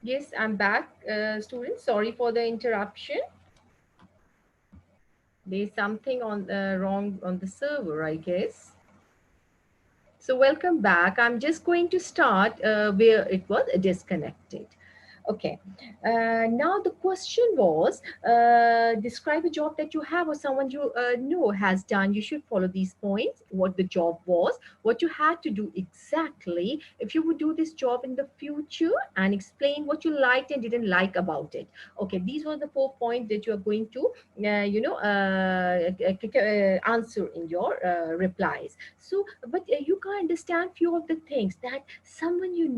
Yes, I'm back, students. Sorry for the interruption. There's something on wrong on the server, I guess. So welcome back. I'm just going to start where it was disconnected. Okay. Now the question was, describe a job that you have or someone you know has done. You should follow these points. What the job was, what you had to do exactly if you would do this job in the future, and explain what you liked and didn't like about it. Okay, these were the 4 points that you are going to, answer in your replies. So, but you can't understand few of the things that someone you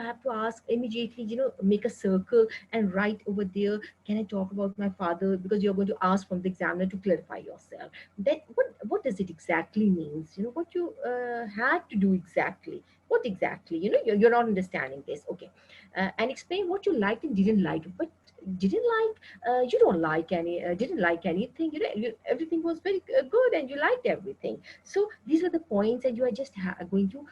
have to ask immediately, make a circle and write over there, can I talk about my father? Because you're going to ask from the examiner to clarify yourself. Then what does it exactly means? What you had to do exactly. What exactly? You're not understanding this. Okay. And explain what you liked and didn't like. But didn't like, you don't like any, didn't like anything. Everything was very good and you liked everything. So these are the points that you are just going to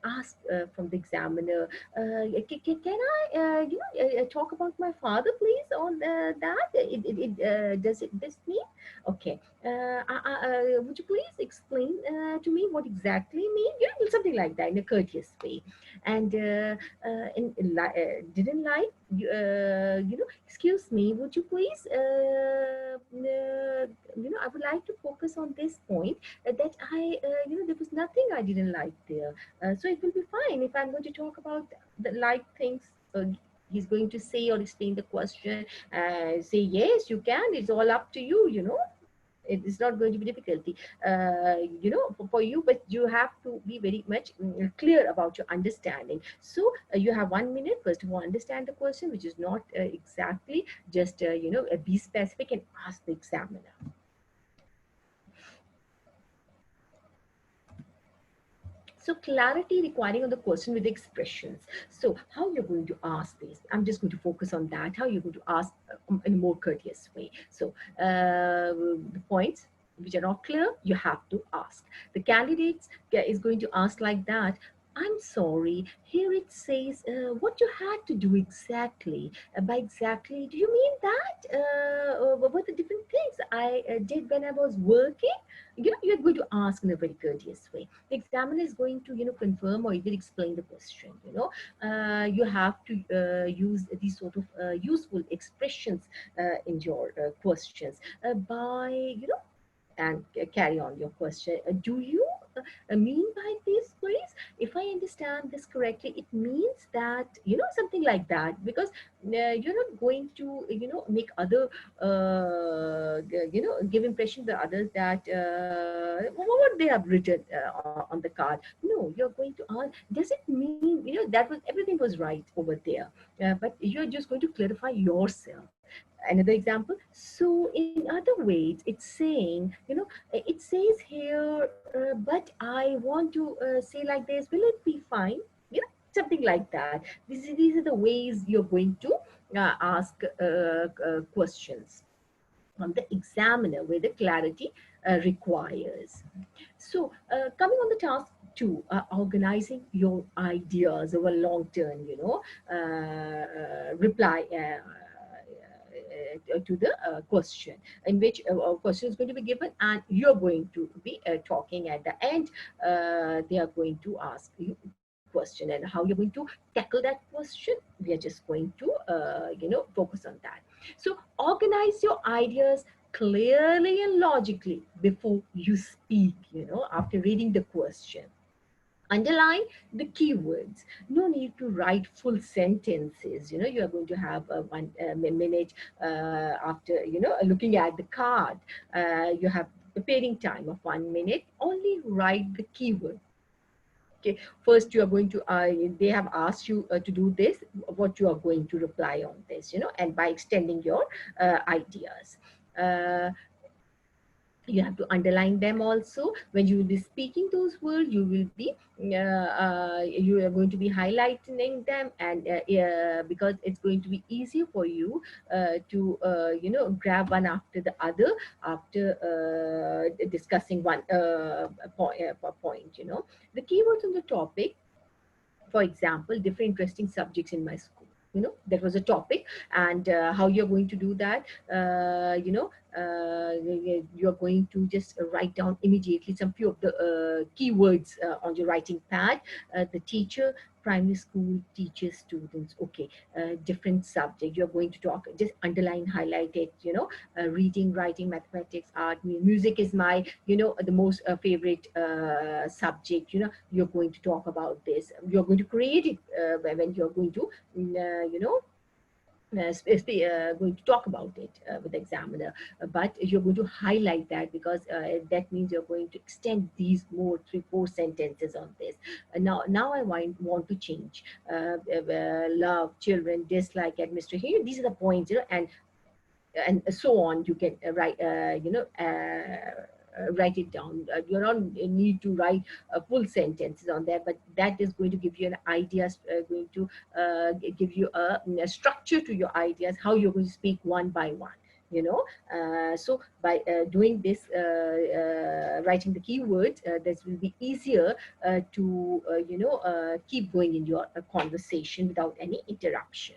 ask from the examiner. Can I talk about my father, please, on that? Does it this mean? Okay. Would you please explain to me what exactly mean? Something like that in a courteous way. And didn't like excuse me, would you please I would like to focus on this point, that there was nothing I didn't like there. So it will be fine if I'm going to talk about the like things. He's going to say or explain the question. Say yes, you can. It's all up to you. It is not going to be difficulty, for you, but you have to be very much clear about your understanding. So you have 1 minute. First of all, understand the question, which is not exactly just be specific and ask the examiner. So clarity requiring on the question with expressions. So how you're going to ask this? I'm just going to focus on that. How you're going to ask in a more courteous way. So the points which are not clear, you have to ask. The candidates is going to ask like that. I'm sorry, here it says what you had to do exactly. By exactly, do you mean that? What the different things I did when I was working? You're going to ask in a very courteous way. The examiner is going to confirm or even explain the question. You have to use these sort of useful expressions in your questions by and carry on your question. Do you mean by this, please? If I understand this correctly, it means that, something like that, because you're not going to, make other, give impression to others that what they have written on the card. No, you're going to ask, does it mean, that was everything was right over there, but you're just going to clarify yourself. Another example. So in other words, it's saying, it says here, but I want to say like this. Will it be fine? Something like that. These are the ways you're going to ask questions from the examiner where the clarity requires. So coming on the task two, organizing your ideas over long term, reply to the question, in which a question is going to be given and you're going to be talking at the end. They are going to ask you question and how you're going to tackle that question. We are just going to focus on that. So organize your ideas clearly and logically before you speak, after reading the question. Underline the keywords. No need to write full sentences. You are going to have 1 minute after looking at the card. You have preparing time of 1 minute. Only write the keyword. Okay, first you are going to they have asked you to do this, what you are going to reply on this, and by extending your ideas. uh, you have to underline them also. When you will be speaking those words, you are going to be highlighting them, and because it's going to be easier for you to grab one after the other after discussing one point. The keywords on the topic, for example, different interesting subjects in my school. that was a topic. And how you're going to do that, you're going to just write down immediately some few of the keywords on your writing pad. The teacher, primary school teaches students, okay. Different subject you're going to talk, just underline, highlight it, reading, writing, mathematics, art, music is my, the most favorite subject. You're going to talk about this, you're going to create it when you're going to going to talk about it with the examiner. But you're going to highlight that, because that means you're going to extend these more 3 4 sentences on this. Now I want to change, love, children, dislike, administration. These are the points, and so on. You can write it down. You don't need to write full sentences on there, but that is going to give you an idea, going to give you a structure to your ideas, how you're going to speak one by one. So by doing this, writing the keywords, this will be easier to keep going in your conversation without any interruption.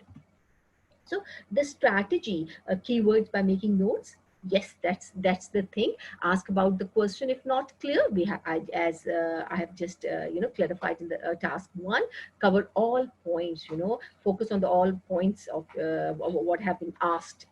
So the strategy, keywords by making notes. Yes, that's the thing. Ask about the question if not clear. We have, as I have just clarified in the task one, cover all points. Focus on the all points of what have been asked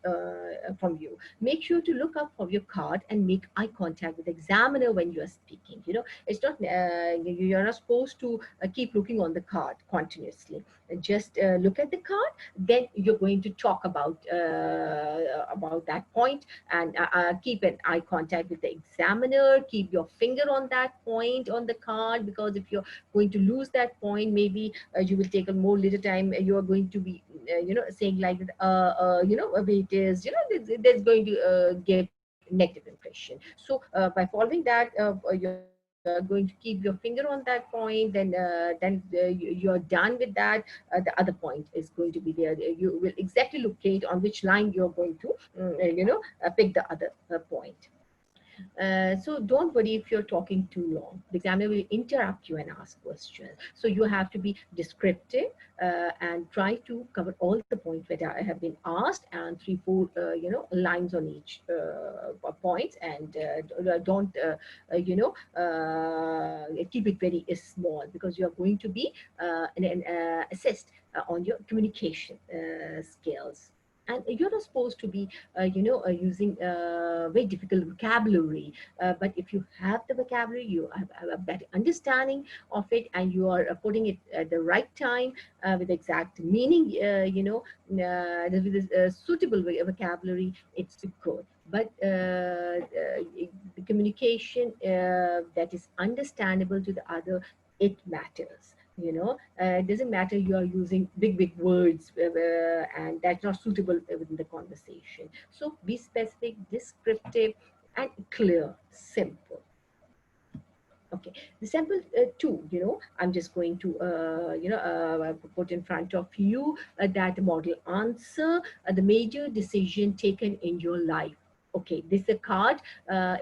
from you. Make sure to look up for your card and make eye contact with the examiner when you are speaking. It's not you're not supposed to keep looking on the card continuously. Just look at the card, then you're going to talk about that point, and keep an eye contact with the examiner. Keep your finger on that point on the card, because if you're going to lose that point, maybe you will take a more little time. You are going to be saying like it is, there's going to give negative impression. So by following that, you're going to keep your finger on that point, then you're done with that. The other point is going to be there. You will exactly locate on which line you're going to pick the other point. So don't worry if you're talking too long. The examiner will interrupt you and ask questions. So you have to be descriptive and try to cover all the points that have been asked, and 3 4 lines on each point. And don't keep it very small, because you're going to be assessed on your communication skills. And you're not supposed to be using very difficult vocabulary, but if you have the vocabulary, you have a better understanding of it, and you are putting it at the right time with exact meaning, with a suitable vocabulary, it's good. But the communication that is understandable to the other, it matters. It doesn't matter you are using big words, and that's not suitable within the conversation. So be specific, descriptive, and clear, simple. Okay, the sample two, I'm just going to, put in front of you that model answer, the major decision taken in your life. Okay, this is a card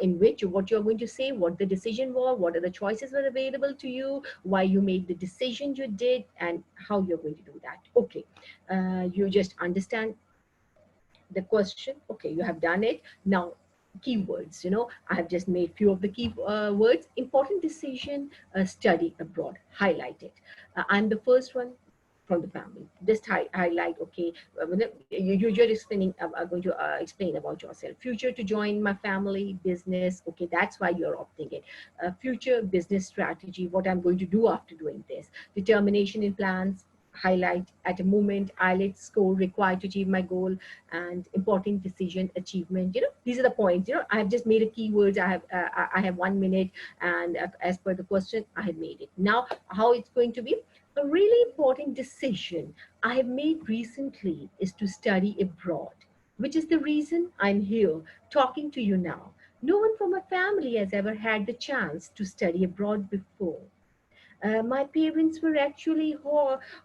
in which what you're going to say, what the decision was, what are the choices were available to you, why you made the decision you did, and how you're going to do that. Okay, you just understand the question. Okay, you have done it. Now keywords, I have just made few of the key words. Important decision, study abroad, highlight it. I'm the first one from the family. Just highlight, okay, you're explaining, going to explain about yourself. Future to join my family, business, okay, that's why you're opting it. Future business strategy, what I'm going to do after doing this. Determination in plans, highlight. At a moment, IELTS score required to achieve my goal, and important decision, achievement. These are the points. I have just made a keywords. I have 1 minute, and as per the question, I have made it. Now, how it's going to be? A really important decision I have made recently is to study abroad, which is the reason I'm here talking to you now. No one from my family has ever had the chance to study abroad before. My parents were actually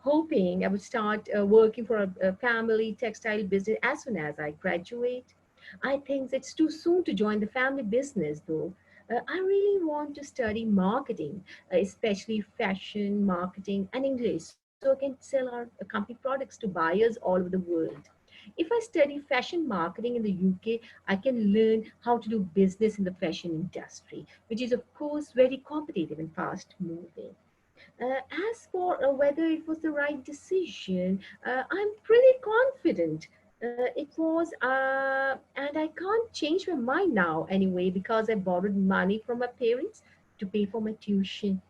hoping I would start working for a family textile business as soon as I graduate. I think it's too soon to join the family business, though. I really want to study marketing, especially fashion, marketing, and English. so I can sell our company products to buyers all over the world. If I study fashion marketing in the UK, I can learn how to do business in the fashion industry, which is, of course, very competitive and fast moving. As for whether it was the right decision, I'm pretty confident. It was, and I can't change my mind now anyway because I borrowed money from my parents to pay for my tuition.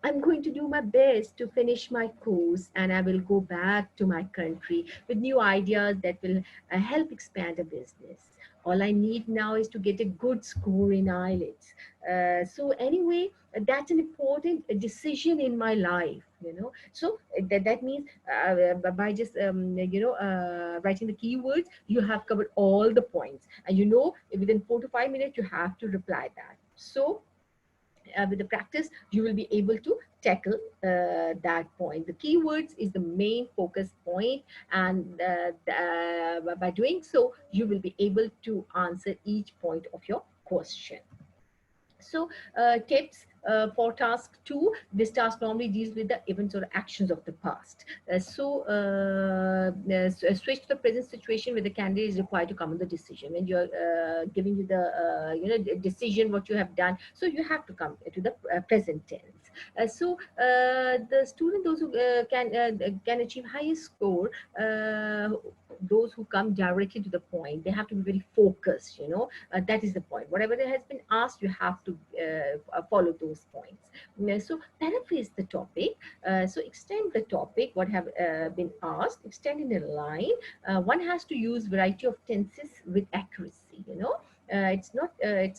I'm going to do my best to finish my course, and I will go back to my country with new ideas that will help expand a business. All I need now is to get a good score in IELTS. So anyway, that's an important decision in my life. So that means by just writing the keywords, you have covered all the points, and within 4 to 5 minutes you have to reply that. So with the practice, you will be able to tackle that point. The keywords is the main focus point, and by doing so, you will be able to answer each point of your question. So tips for task 2. This task normally deals with the events or actions of the past. Switch to the present situation where the candidate is required to come on the decision. When you're giving you the decision what you have done, so you have to come to the present tense. The student, those who can achieve highest score, those who come directly to the point, they have to be very focused. That is the point. Whatever has been asked, you have to follow those points. So paraphrase the topic. So extend the topic, what have been asked, extend in a line. One has to use variety of tenses with accuracy. It's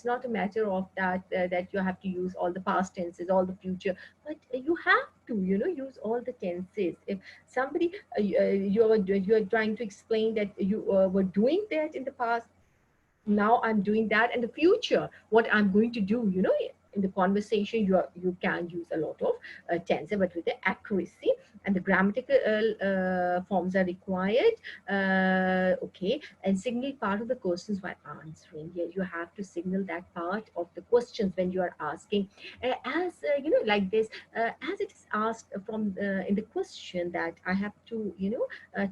not a matter of that you have to use all the past tenses, all the future, but you have to use all the tenses. If somebody you're trying to explain that you were doing that in the past, now I'm doing that in the future, what I'm going to do, in the conversation, you can use a lot of tense, but with the accuracy, and the grammatical forms are required. Okay, and signal part of the questions while answering. Yeah, you have to signal that part of the questions when you are asking, as like this, as it is asked from in the question that I have to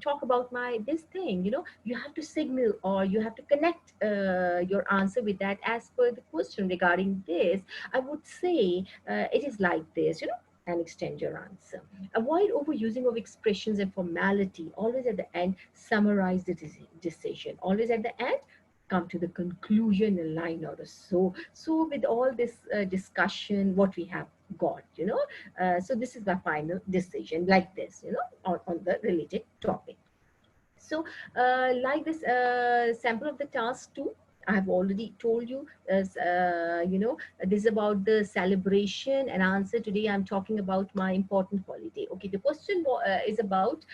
talk about my this thing. You have to signal, or you have to connect your answer with that as per the question regarding this. I would say it is like this, and extend your answer. Avoid overusing of expressions and formality. Always at the end, summarize the decision. Always at the end, come to the conclusion in a line or so. So with all this discussion, what we have got, so this is the final decision, like this, on the related topic. So like this sample of the task 2, I have already told you, this is about the celebration and answer. Today I'm talking about my important holiday. Okay, the question is about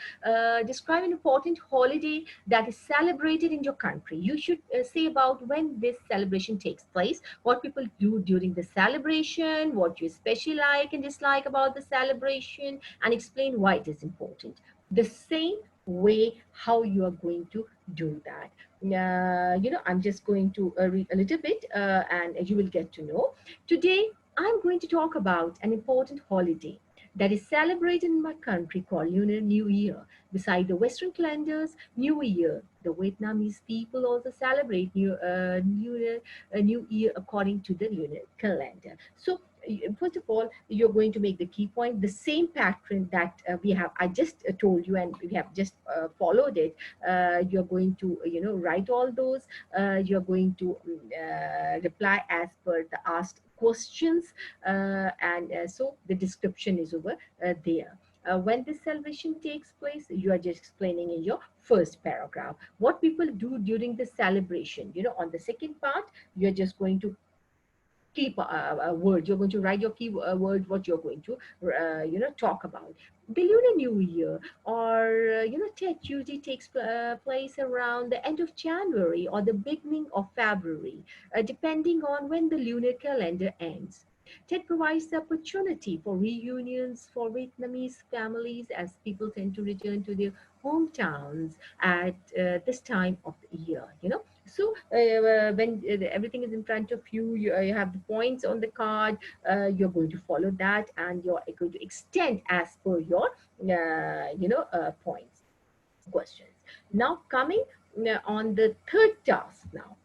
describe an important holiday that is celebrated in your country. You should say about when this celebration takes place, what people do during the celebration, what you especially like and dislike about the celebration, and explain why it is important. The same way how you are going to do that. I'm just going to read a little bit and you will get to know. Today, I'm going to talk about an important holiday that is celebrated in my country called Lunar New Year. Beside the Western calendar's New Year, the Vietnamese people also celebrate New Year according to the lunar calendar. So first of all, you're going to make the key point, the same pattern that we have, I just told you, and we have just followed it. You're going to, write all those. You're going to reply as per the asked questions. So the description is over there. When this celebration takes place, you are just explaining in your first paragraph what people do during the celebration. On the second part, you're just going to keep a word. You're going to write your key word, what you're going to, talk about. The Lunar New Year, or Tet usually takes place around the end of January or the beginning of February, depending on when the lunar calendar ends. Tet provides the opportunity for reunions for Vietnamese families as people tend to return to their hometowns at this time of the year. So when everything is in front of you, you have the points on the card. You're going to follow that, and you're going to extend as per your points, questions. Now coming on the third task now.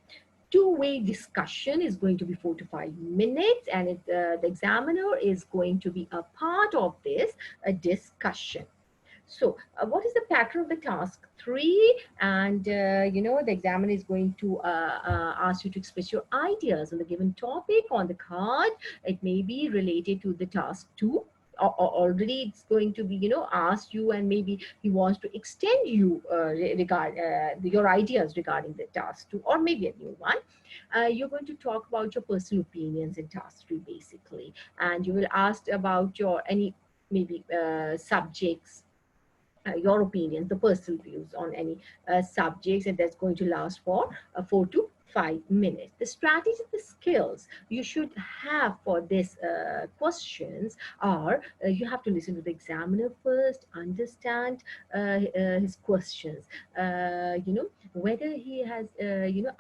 Two-way discussion is going to be 4 to 5 minutes, and the examiner is going to be a part of this discussion. So what is the pattern of the task 3? And the examiner is going to ask you to express your ideas on the given topic on the card. It may be related to the task 2, or already it's going to be asked you, and maybe he wants to extend you regard your ideas regarding the task 2, or maybe a new one. You're going to talk about your personal opinions in task 3 basically, and you will ask about your any maybe subjects, your opinions, the personal views on any subjects, and that's going to last for 4 to 5 minutes. The strategies, the skills you should have for this questions are you have to listen to the examiner first, understand his questions, whether he has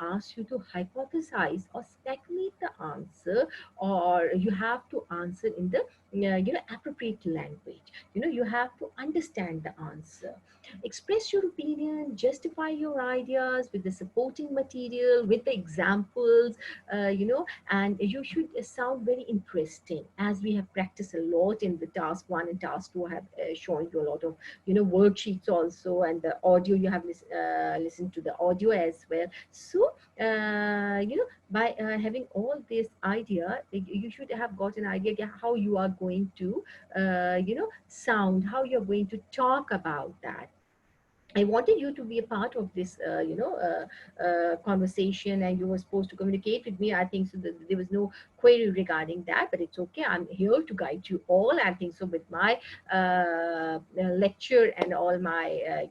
asked you to hypothesize or speculate the answer, or you have to answer in the appropriate language. You have to understand the answer, express your opinion, justify your ideas with the supporting material, with the examples, and you should sound very interesting, as we have practiced a lot in the task 1 and task 2. I have shown you a lot of worksheets also, and the audio, you have listened to the audio as well. So by having all this idea, you should have got an idea how you are going to sound, how you're going to talk about that. I wanted you to be a part of this, conversation, and you were supposed to communicate with me. I think so that there was no query regarding that, but it's okay. I'm here to guide you all. I think so with my lecture and all my,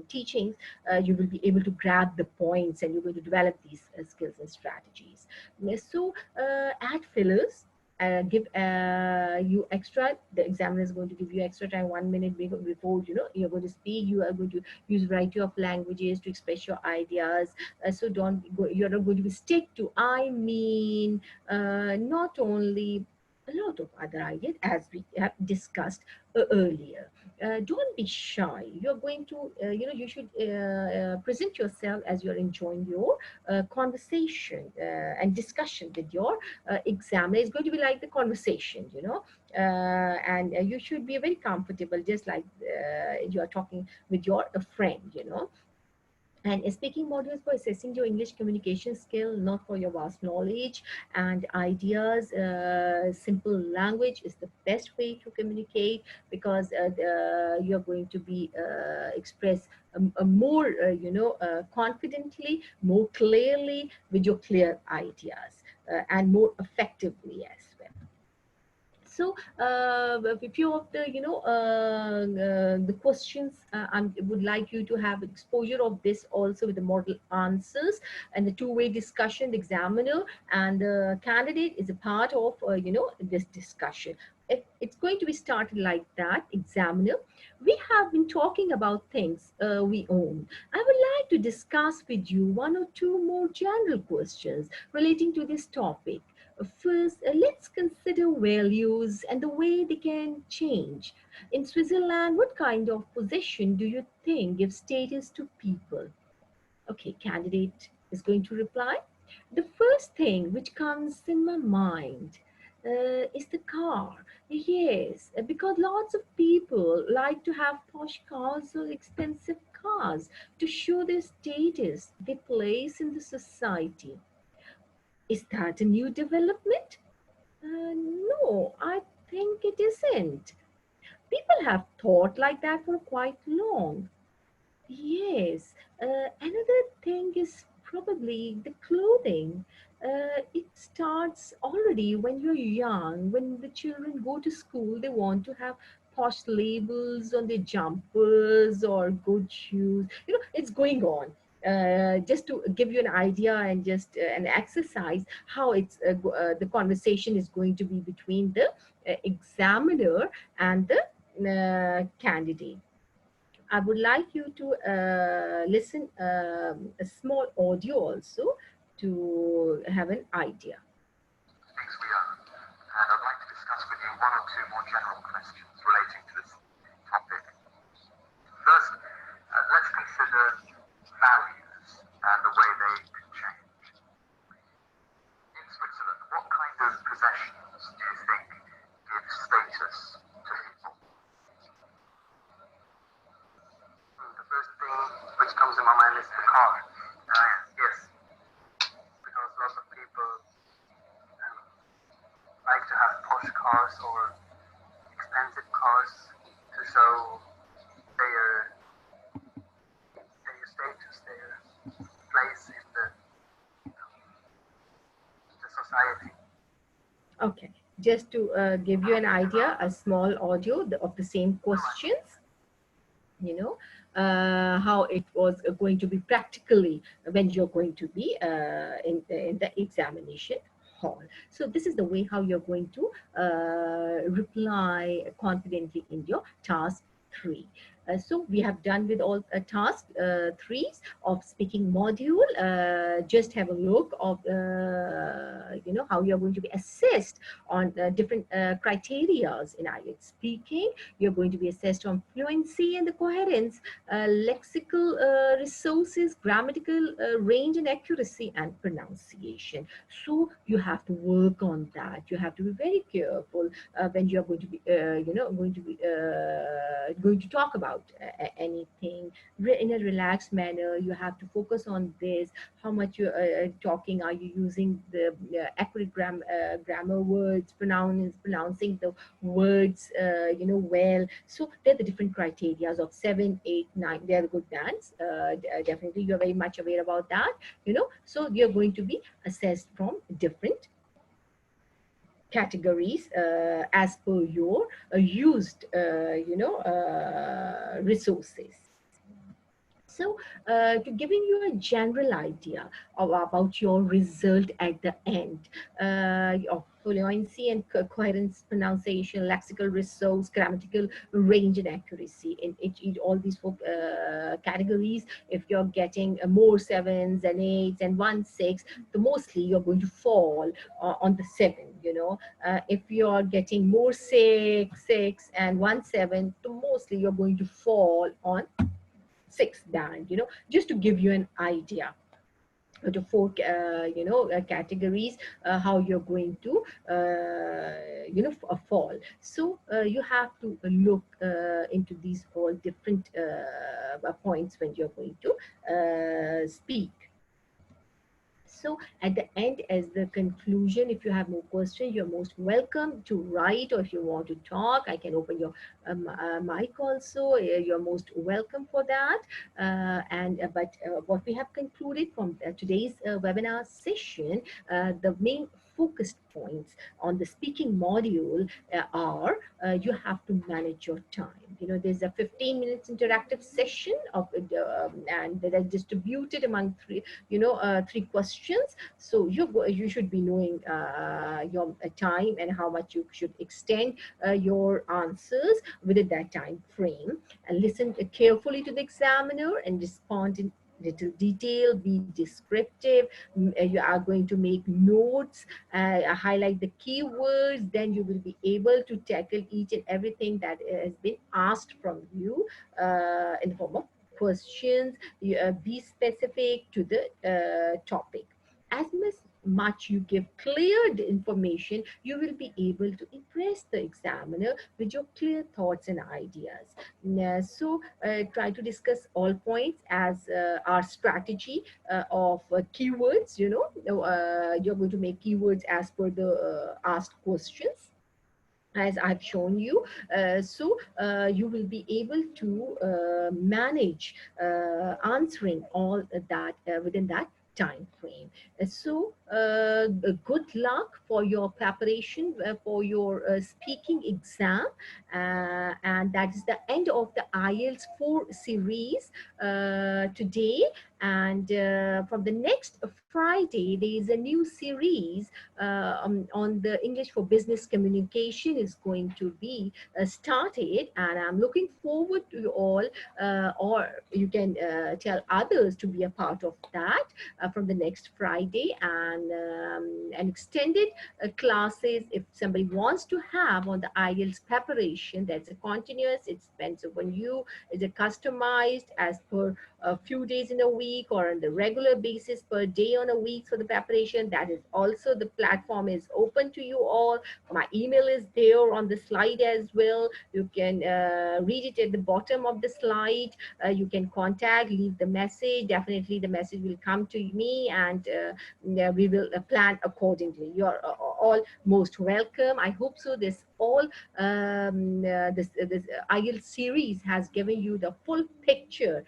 teachings, you will be able to grab the points, and you're going to develop these skills and strategies. So add fillers, give you extra, the examiner is going to give you extra time, 1 minute before you're going to speak. You are going to use variety of languages to express your ideas. So don't go, you're not going to be stick to I mean, not only, a lot of other ideas as we have discussed earlier. Don't be shy. You're going to, you should present yourself as you're enjoying your conversation and discussion with your examiner. It's going to be like the conversation, and you should be very comfortable, just like you're talking with your friend. And speaking modules for assessing your English communication skill, not for your vast knowledge and ideas. Simple language is the best way to communicate, because you're going to be express more, confidently, more clearly, with your clear ideas, and more effectively as well. So a few of the the questions, I would like you to have exposure of this also, with the model answers and the two-way discussion. The examiner and the candidate is a part of this discussion. It's going to be started like that. Examiner: we have been talking about things we own. I would like to discuss with you one or two more general questions relating to this topic. First, let's consider values and the way they can change. In Switzerland, what kind of possession do you think gives status to people? Okay, candidate is going to reply. The first thing which comes in my mind is the car. Yes, because lots of people like to have posh cars or expensive cars to show their status, their place in the society. Is that a new development? No, I think it isn't. People have thought like that for quite long. Yes, another thing is probably the clothing. It starts already when you're young. When the children go to school, they want to have posh labels on their jumpers or good shoes. It's going on. Just to give you an idea, and just an exercise how the conversation is going to be between the examiner and the candidate. I would like you to listen a small audio also to have an idea. Things we own, and I'd like to discuss with you one or two more general questions relating to this topic. First, let's consider values and the way they can change. In Switzerland, what kind of possessions do you think give status to people? The first thing which comes in my mind is the car. Yes, because lots of people like to have posh cars or expensive cars to show their status, their place in the society. Okay, just to give you an idea, a small audio of the same questions, you know, how it was going to be practically when you're going to be in the examination hall. So this is the way how you're going to reply confidently in your task 3. So we have done with all task 3s of speaking module. Just have a look of you know, how you're going to be assessed on different criterias in IELTS speaking. You're going to be assessed on fluency and the coherence, lexical resources, grammatical range and accuracy, and pronunciation. So you have to work on that. You have to be very careful when you are going to be, you know, going to talk about anything in a relaxed manner. You have to focus on this. How much you are talking? Are you using the accurate grammar words, pronouncing the words, you know, well? So they're the different criterias of 7, 8, 9. They are good bands. Definitely, you're very much aware about that. You know, so you're going to be assessed from different categories as per your used, you know, resources. So to giving you a general idea about your result at the end of fluency and coherence, pronunciation, lexical resource, grammatical range and accuracy in all these four categories. If you're getting more 7s and 8s and 1 6, the mostly you're going to fall on the 7. You know, if you're getting more 6 and 1 7, the mostly you're going to fall on 6th band, you know, just to give you an idea to 4 you know, categories, how you're going to you know, fall. So you have to look into these all different points when you're going to speak. So at the end, as the conclusion, if you have more questions, you're most welcome to write, or if you want to talk, I can open your mic also. You're most welcome for that. But what we have concluded from today's webinar session, the main focused points on the speaking module are you have to manage your time. You know, there's a 15 minutes interactive session of and that is distributed among 3 questions. So you should be knowing your time and how much you should extend your answers within that time frame, and listen carefully to the examiner and respond in little detail, be descriptive. You are going to make notes, highlight the keywords, then you will be able to tackle each and everything that has been asked from you in the form of questions. Be specific to the topic. As much you give clear information, you will be able to impress the examiner with your clear thoughts and ideas. So try to discuss all points as our strategy of keywords. You know, you're going to make keywords as per the asked questions, as I've shown you. So you will be able to manage answering all that within that time frame. So good luck for your preparation for your speaking exam, and that is the end of the IELTS 4 series today. And from the next Friday, there is a new series on the English for Business Communication is going to be started, and I'm looking forward to you all, or you can tell others to be a part of that from the next Friday. And an extended classes if somebody wants to have on the IELTS preparation. That's a continuous, it depends upon you. Is it customized as per a few days in a week or on the regular basis per day on a week for the preparation? That is also, the platform is open to you all. My email is there on the slide as well. You can read it at the bottom of the slide. You can contact, leave the message. Definitely the message will come to me, and yeah, we will plan accordingly. You're all most welcome. I hope so. This all this IELTS series has given you the full picture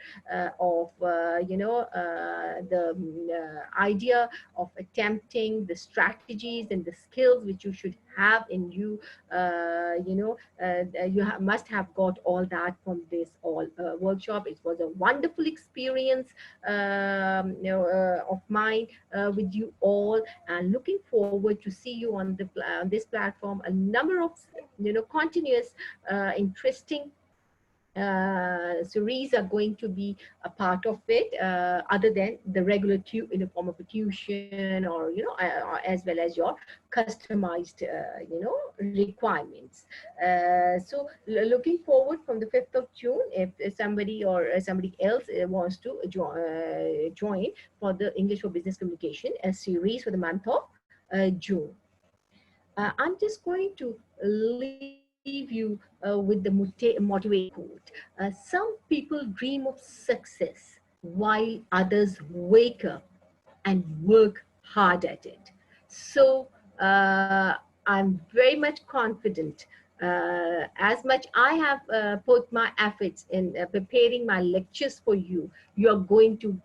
of the idea of attempting, the strategies and the skills which you should have in you. You must have got all that from this all workshop. It was a wonderful experience of mine with you all, and looking forward to see you on the on this platform. A number of continuous interesting series are going to be a part of it, other than the regular in the form of a tuition, or as well as your customized requirements. Looking forward from the 5th of June, if somebody or somebody else wants to join for the English for Business Communication, a series for the month of June. I'm just going to leave you with the motivating quote. Some people dream of success while others wake up and work hard at it. So I'm very much confident. As much I have put my efforts in preparing my lectures for you, you are going to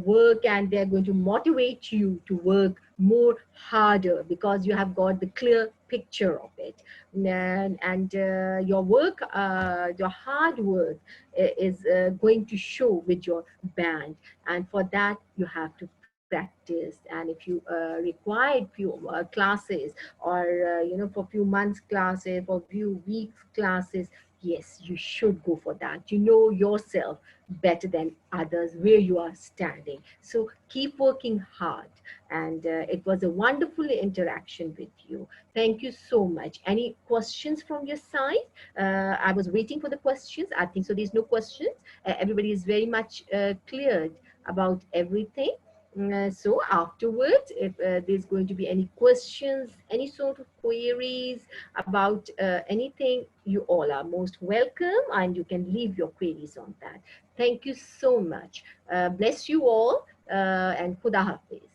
work, and they're going to motivate you to work more harder, because you have got the clear picture of it. And your work, your hard work is going to show with your band, and for that you have to practice. And if you required few classes, or for few months classes, for few weeks classes, yes, you should go for that. You know yourself better than others where you are standing. So keep working hard. And it was a wonderful interaction with you. Thank you so much. Any questions from your side? I was waiting for the questions. I think so there's no questions. Everybody is very much cleared about everything. So afterwards, if there's going to be any questions, any sort of queries about anything, you all are most welcome, and you can leave your queries on that. Thank you so much. Bless you all, and Khuda Hafiz.